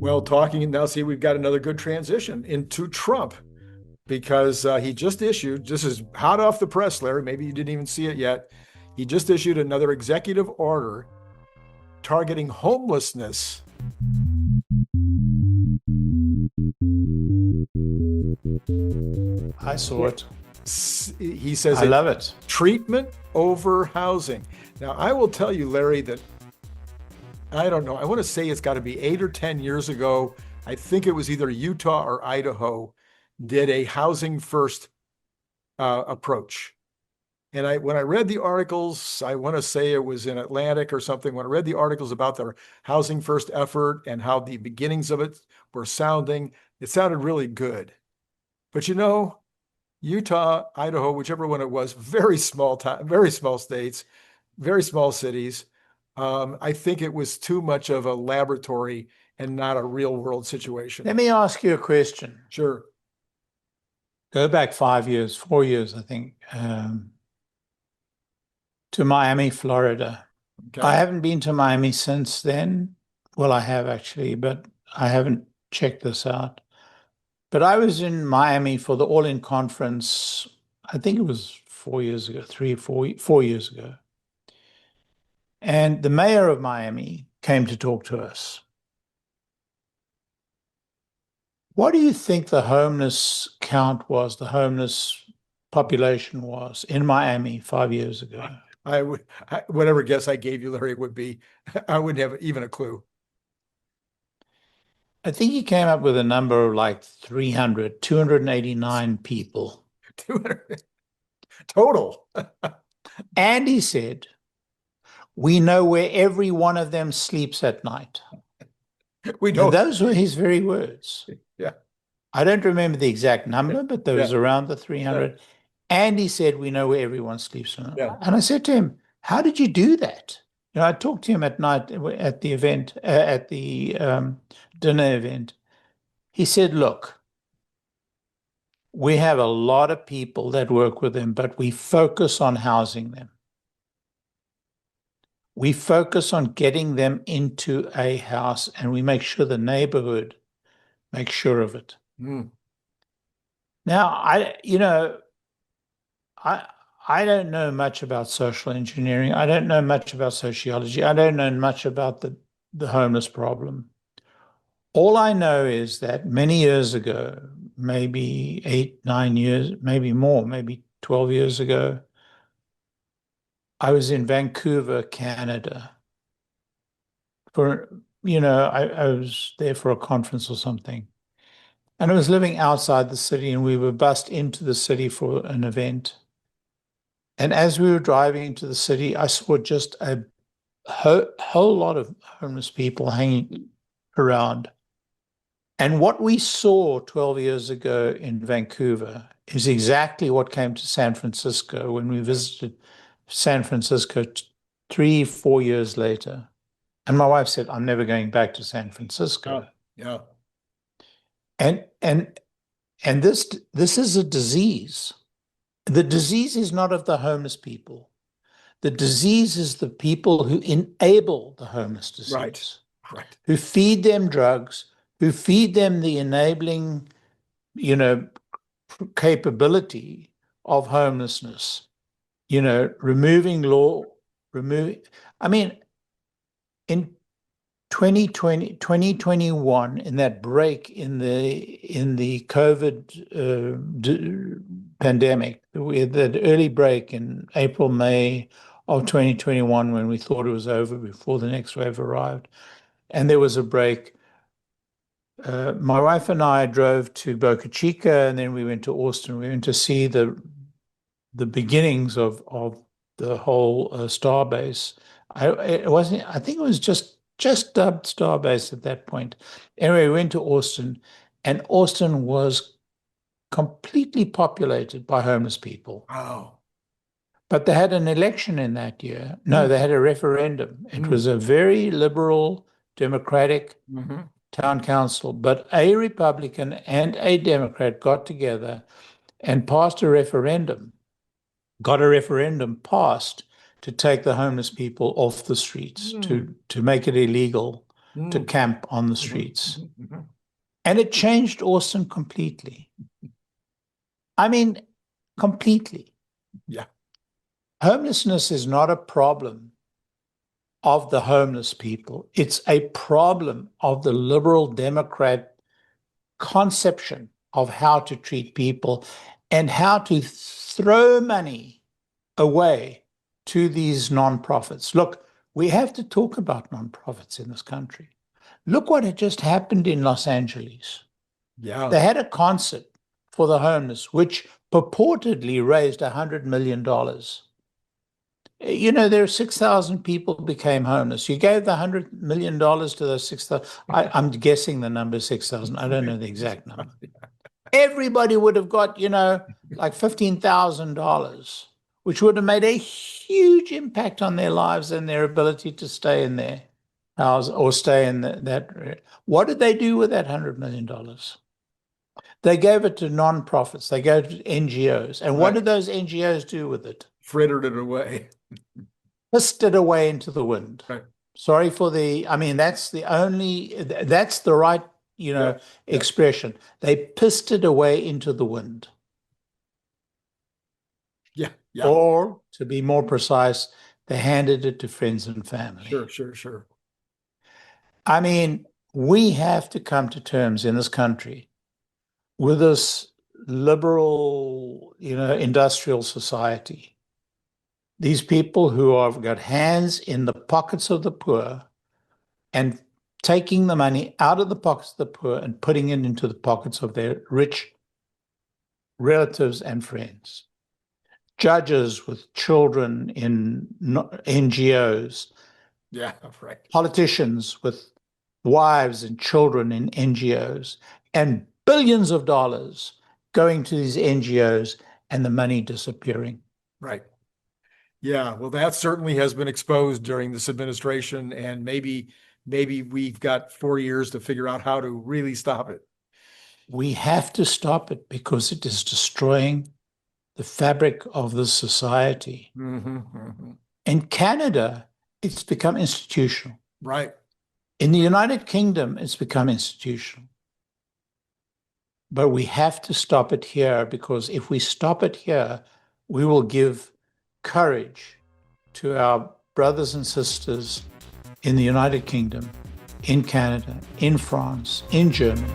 Well, talking now, see, we've got another good transition into Trump because he just issued, this is hot off the press, Larry. Maybe you didn't even see it yet. He just issued another executive order targeting homelessness. I saw it. He says, I love it. Treatment over housing. Now, I will tell you, Larry, that I don't know. I want to say it's got to be 8 or 10 years ago. I think it was either Utah or Idaho did a housing first approach. And when I read the articles, I want to say it was in Atlantic or something. When I read the articles about their housing first effort and how the beginnings of it were sounding, it sounded really good. But you know, Utah, Idaho, whichever one it was, very small time, very small states, very small cities. I think it was too much of a laboratory and not a real world situation. Let me ask you a question. Sure. Go back 4 years, I think, to Miami, Florida. Okay. I haven't been to Miami since then. Well, I have actually, but I haven't checked this out. But I was in Miami for the All-In conference, I think it was 4 years ago, 4 years ago. And the mayor of Miami came to talk to us. What do you think the homeless count was, the homeless population was in Miami 5 years ago? Whatever guess I gave you, Larry, it would be, I wouldn't have even a clue. I think he came up with a number of like 289 people. 200 total. And he said, we know where every one of them sleeps at night. We know. And those were his very words. Yeah. I don't remember the exact number, but there was around the 300. Yeah. And he said, we know where everyone sleeps. Yeah. And I said to him, how did you do that? You know, I talked to him at night at the event, at the dinner event. He said, look, we have a lot of people that work with them, but we focus on housing them. We focus on getting them into a house, and we make sure the neighborhood makes sure of it. Mm. Now, I don't know much about social engineering. I don't know much about sociology. I don't know much about the homeless problem. All I know is that many years ago, maybe 8, 9 years, maybe more, maybe 12 years ago, I was in Vancouver, Canada. I was there for a conference or something. And I was living outside the city, and we were bussed into the city for an event. And as we were driving into the city, I saw just a whole lot of homeless people hanging around. And what we saw 12 years ago in Vancouver is exactly what came to San Francisco when we visited San Francisco 3, 4 years later. And my wife said, I'm never going back to San Francisco. Yeah. And this is a disease. The disease is not of the homeless people. The disease is the people who enable the homeless disease. Right. Who feed them drugs, who feed them the enabling, capability of homelessness. Removing law, in 2021, in that break in the COVID pandemic, that early break in April, May of 2021, when we thought it was over before the next wave arrived, and there was a break. My wife and I drove to Boca Chica, and then we went to Austin. We went to see the beginnings of the whole Starbase. I think it was just dubbed Starbase at that point. Anyway, we went to Austin, and Austin was completely populated by homeless people. Wow. But they had an election in that year. No, they had a referendum. It was a very liberal, democratic town council, but a Republican and a Democrat got together and passed a referendum, got a referendum passed to take the homeless people off the streets, Mm. to make it illegal to Mm. camp on the Mhm, streets. mhm, mhm. And it changed Austin completely. I mean, completely. Yeah. Homelessness is not a problem of the homeless people. It's a problem of the liberal Democrat conception of how to treat people and how to throw money away to these nonprofits. Look, we have to talk about nonprofits in this country. Look what had just happened in Los Angeles. Yeah. They had a concert for the homeless, which purportedly raised $100 million. You know, there are 6,000 people became homeless. You gave the $100 million to those 6,000. I'm guessing the number is 6,000. I don't know the exact number. Everybody would have got, like $15,000, which would have made a huge impact on their lives and their ability to stay in their house or stay in that. What did they do with that $100 million? They gave it to nonprofits. They gave it to NGOs. And what Right. did those NGOs do with it? Frittered it away. Pissed it away into the wind. Right. Sorry for that's the right, Yeah. expression. They pissed it away into the wind. Yeah. Yeah. Or, to be more precise, they handed it to friends and family. Sure. I mean, we have to come to terms in this country with this liberal, industrial society. These people who have got hands in the pockets of the poor and taking the money out of the pockets of the poor and putting it into the pockets of their rich relatives and friends. Judges with children in NGOs. Yeah, right. Politicians with wives and children in NGOs, and billions of dollars going to these NGOs and the money disappearing. Right. Yeah, well, that certainly has been exposed during this administration, and maybe we've got 4 years to figure out how to really stop it. We have to stop it because it is destroying the fabric of this society. In Canada, it's become institutional. Right. In the United Kingdom, it's become institutional. But we have to stop it here, because if we stop it here, we will give courage to our brothers and sisters in the United Kingdom, in Canada, in France, in Germany.